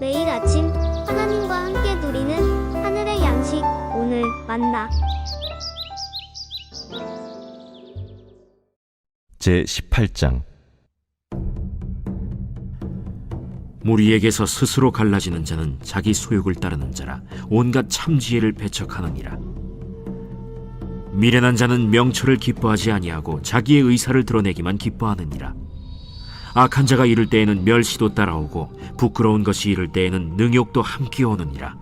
매일 아침 하나님과 함께 누리는 하늘의 양식 오늘 만나. 제 18장. 무리에게서 스스로 갈라지는 자는 자기 소욕을 따르는 자라 온갖 참지혜를 배척하느니라. 미련한 자는 명철을 기뻐하지 아니하고 자기의 의사를 드러내기만 기뻐하느니라. 악한 자가 이를 때에는 멸시도 따라오고 부끄러운 것이 이를 때에는 능욕도 함께 오느니라.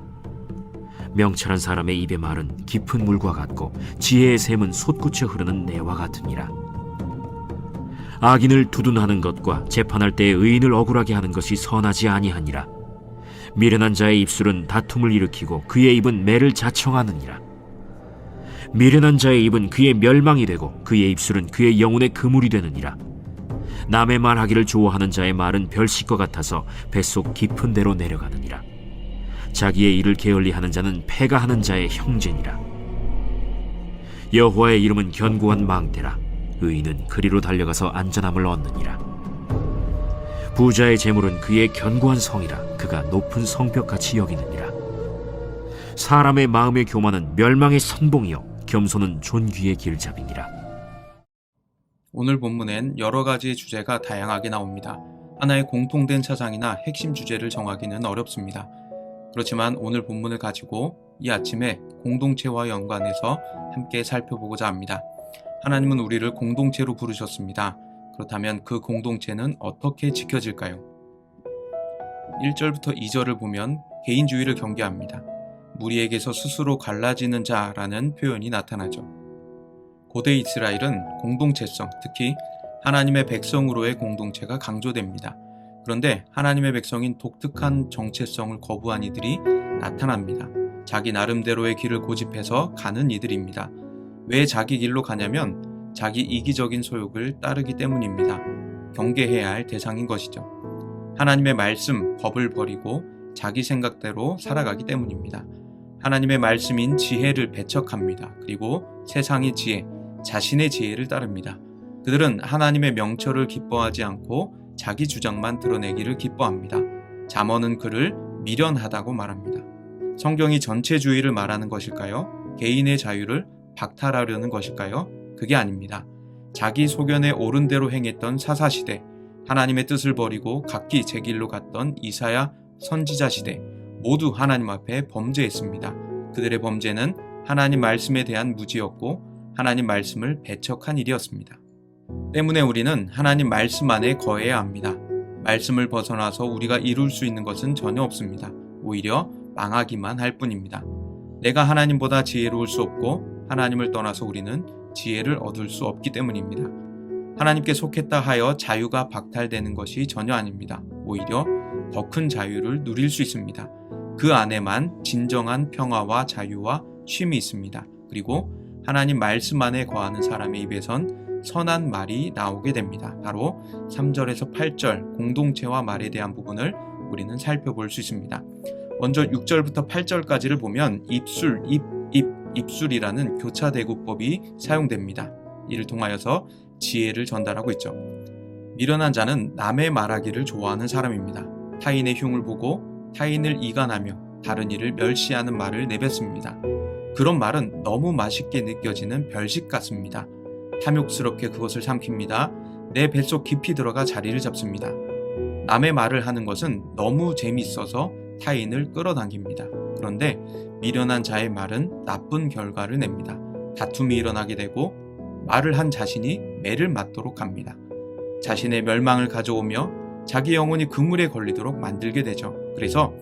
명철한 사람의 입의 말은 깊은 물과 같고 지혜의 샘은 솟구쳐 흐르는 내와 같으니라. 악인을 두둔하는 것과 재판할 때에 의인을 억울하게 하는 것이 선하지 아니하니라. 미련한 자의 입술은 다툼을 일으키고 그의 입은 매를 자청하느니라. 미련한 자의 입은 그의 멸망이 되고 그의 입술은 그의 영혼의 그물이 되느니라. 남의 말하기를 좋아하는 자의 말은 별식과 같아서 뱃속 깊은 데로 내려가느니라. 자기의 일을 게을리하는 자는 패가하는 자의 형제니라. 여호와의 이름은 견고한 망대라. 의인은 그리로 달려가서 안전함을 얻느니라. 부자의 재물은 그의 견고한 성이라. 그가 높은 성벽같이 여기느니라. 사람의 마음의 교만은 멸망의 선봉이요 겸손은 존귀의 길잡이니라. 오늘 본문엔 여러 가지의 주제가 다양하게 나옵니다. 하나의 공통된 사상이나 핵심 주제를 정하기는 어렵습니다. 그렇지만 오늘 본문을 가지고 이 아침에 공동체와 연관해서 함께 살펴보고자 합니다. 하나님은 우리를 공동체로 부르셨습니다. 그렇다면 그 공동체는 어떻게 지켜질까요? 1절부터 2절을 보면 개인주의를 경계합니다. 무리에게서 스스로 갈라지는 자라는 표현이 나타나죠. 고대 이스라엘은 공동체성, 특히 하나님의 백성으로의 공동체가 강조됩니다. 그런데 하나님의 백성인 독특한 정체성을 거부한 이들이 나타납니다. 자기 나름대로의 길을 고집해서 가는 이들입니다. 왜 자기 길로 가냐면 자기 이기적인 소욕을 따르기 때문입니다. 경계해야 할 대상인 것이죠. 하나님의 말씀, 법을 버리고 자기 생각대로 살아가기 때문입니다. 하나님의 말씀인 지혜를 배척합니다. 그리고 세상의 지혜, 자신의 지혜를 따릅니다. 그들은 하나님의 명철을 기뻐하지 않고 자기 주장만 드러내기를 기뻐합니다. 잠언은 그를 미련하다고 말합니다. 성경이 전체주의를 말하는 것일까요? 개인의 자유를 박탈하려는 것일까요? 그게 아닙니다. 자기 소견에 옳은 대로 행했던 사사시대, 하나님의 뜻을 버리고 각기 제 길로 갔던 이사야 선지자 시대, 모두 하나님 앞에 범죄했습니다. 그들의 범죄는 하나님 말씀에 대한 무지였고 하나님 말씀을 배척한 일이었습니다. 때문에 우리는 하나님 말씀 안에 거해야 합니다. 말씀을 벗어나서 우리가 이룰 수 있는 것은 전혀 없습니다. 오히려 망하기만 할 뿐입니다. 내가 하나님보다 지혜로울 수 없고 하나님을 떠나서 우리는 지혜를 얻을 수 없기 때문입니다. 하나님께 속했다 하여 자유가 박탈되는 것이 전혀 아닙니다. 오히려 더 큰 자유를 누릴 수 있습니다. 그 안에만 진정한 평화와 자유와 쉼이 있습니다. 그리고 하나님 말씀 안에 거하는 사람의 입에선 선한 말이 나오게 됩니다. 바로 3절에서 8절 공동체와 말에 대한 부분을 우리는 살펴볼 수 있습니다. 먼저 6절부터 8절까지를 보면 입술이라는 교차대구법이 사용됩니다. 이를 통하여서 지혜를 전달하고 있죠. 미련한 자는 남의 말하기를 좋아하는 사람입니다. 타인의 흉을 보고 타인을 이간하며 다른 이를 멸시하는 말을 내뱉습니다. 그런 말은 너무 맛있게 느껴지는 별식 같습니다. 탐욕스럽게 그것을 삼킵니다. 내 뱃속 깊이 들어가 자리를 잡습니다. 남의 말을 하는 것은 너무 재밌어서 타인을 끌어당깁니다. 그런데 미련한 자의 말은 나쁜 결과를 냅니다. 다툼이 일어나게 되고 말을 한 자신이 매를 맞도록 합니다. 자신의 멸망을 가져오며 자기 영혼이 그물에 걸리도록 만들게 되죠. 그래서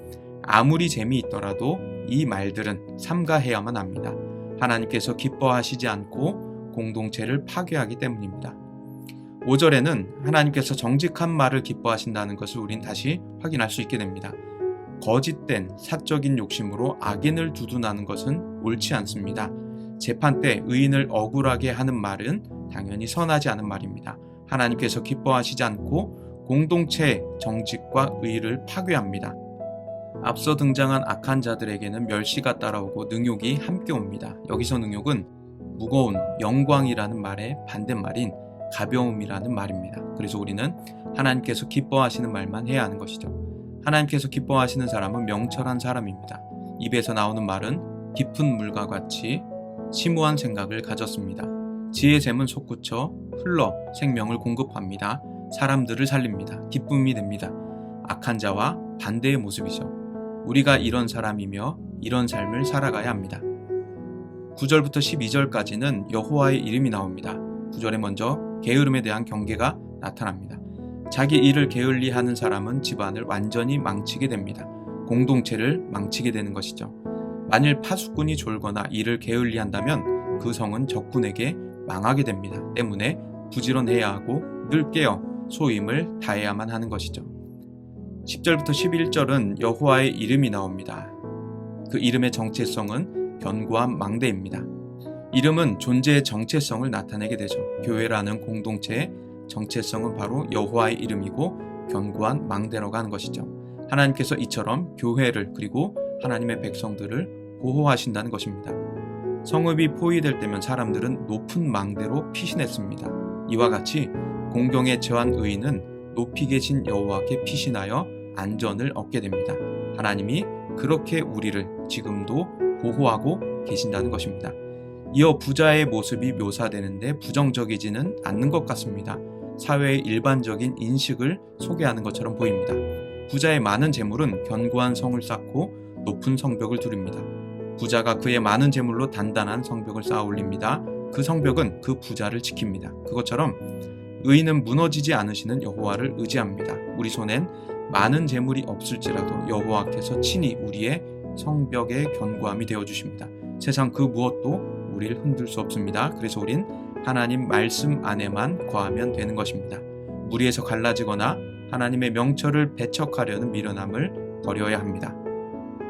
아무리 재미있더라도 이 말들은 삼가해야만 합니다. 하나님께서 기뻐하시지 않고 공동체를 파괴하기 때문입니다. 5절에는 하나님께서 정직한 말을 기뻐하신다는 것을 우린 다시 확인할 수 있게 됩니다. 거짓된 사적인 욕심으로 악인을 두둔하는 것은 옳지 않습니다. 재판 때 의인을 억울하게 하는 말은 당연히 선하지 않은 말입니다. 하나님께서 기뻐하시지 않고 공동체의 정직과 의의를 파괴합니다. 앞서 등장한 악한 자들에게는 멸시가 따라오고 능욕이 함께 옵니다. 여기서 능욕은 무거운 영광이라는 말의 반대말인 가벼움이라는 말입니다. 그래서 우리는 하나님께서 기뻐하시는 말만 해야 하는 것이죠. 하나님께서 기뻐하시는 사람은 명철한 사람입니다. 입에서 나오는 말은 깊은 물과 같이 심오한 생각을 가졌습니다. 지혜의 샘은 솟구쳐 흘러 생명을 공급합니다. 사람들을 살립니다. 기쁨이 됩니다. 악한 자와 반대의 모습이죠. 우리가 이런 사람이며 이런 삶을 살아가야 합니다. 9절부터 12절까지는 여호와의 이름이 나옵니다. 9절에 먼저 게으름에 대한 경계가 나타납니다. 자기 일을 게을리하는 사람은 집안을 완전히 망치게 됩니다. 공동체를 망치게 되는 것이죠. 만일 파수꾼이 졸거나 일을 게을리한다면 그 성은 적군에게 망하게 됩니다. 때문에 부지런해야 하고 늘 깨어 소임을 다해야만 하는 것이죠. 10절부터 11절은 여호와의 이름이 나옵니다. 그 이름의 정체성은 견고한 망대입니다. 이름은 존재의 정체성을 나타내게 되죠. 교회라는 공동체의 정체성은 바로 여호와의 이름이고 견고한 망대라고 하는 것이죠. 하나님께서 이처럼 교회를 그리고 하나님의 백성들을 보호하신다는 것입니다. 성읍이 포위될 때면 사람들은 높은 망대로 피신했습니다. 이와 같이 공경에 처한 의인은 높이 계신 여호와께 피신하여 안전을 얻게 됩니다. 하나님이 그렇게 우리를 지금도 보호하고 계신다는 것입니다. 이어 부자의 모습이 묘사되는데 부정적이지는 않는 것 같습니다. 사회의 일반적인 인식을 소개하는 것처럼 보입니다. 부자의 많은 재물은 견고한 성을 쌓고 높은 성벽을 두릅니다. 부자가 그의 많은 재물로 단단한 성벽을 쌓아 올립니다. 그 성벽은 그 부자를 지킵니다. 그것처럼 의인은 무너지지 않으시는 여호와를 의지합니다. 우리 손엔 많은 재물이 없을지라도 여호와께서 친히 우리의 성벽의 견고함이 되어주십니다. 세상 그 무엇도 우리를 흔들 수 없습니다. 그래서 우린 하나님 말씀 안에만 거하면 되는 것입니다. 무리에서 갈라지거나 하나님의 명철을 배척하려는 미련함을 버려야 합니다.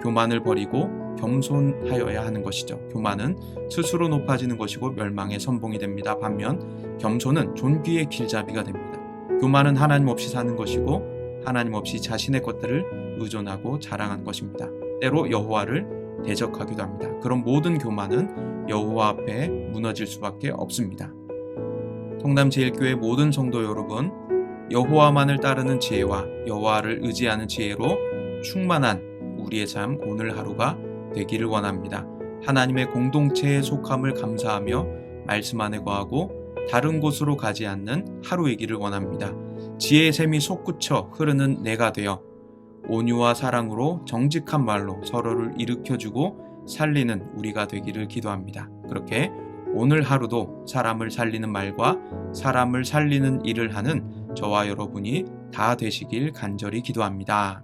교만을 버리고 겸손하여야 하는 것이죠. 교만은 스스로 높아지는 것이고 멸망의 선봉이 됩니다. 반면 겸손은 존귀의 길잡이가 됩니다. 교만은 하나님 없이 사는 것이고 하나님 없이 자신의 것들을 의존하고 자랑하는 것입니다. 때로 여호와를 대적하기도 합니다. 그런 모든 교만은 여호와 앞에 무너질 수밖에 없습니다. 통남제일교회 모든 성도 여러분, 여호와만을 따르는 지혜와 여호와를 의지하는 지혜로 충만한 우리의 삶 오늘 하루가 되기를 원합니다. 하나님의 공동체에 속함을 감사하며 말씀 안에 거하고 다른 곳으로 가지 않는 하루이기를 원합니다. 지혜의 샘이 솟구쳐 흐르는 내가 되어 온유와 사랑으로 정직한 말로 서로를 일으켜주고 살리는 우리가 되기를 기도합니다. 그렇게 오늘 하루도 사람을 살리는 말과 사람을 살리는 일을 하는 저와 여러분이 다 되시길 간절히 기도합니다.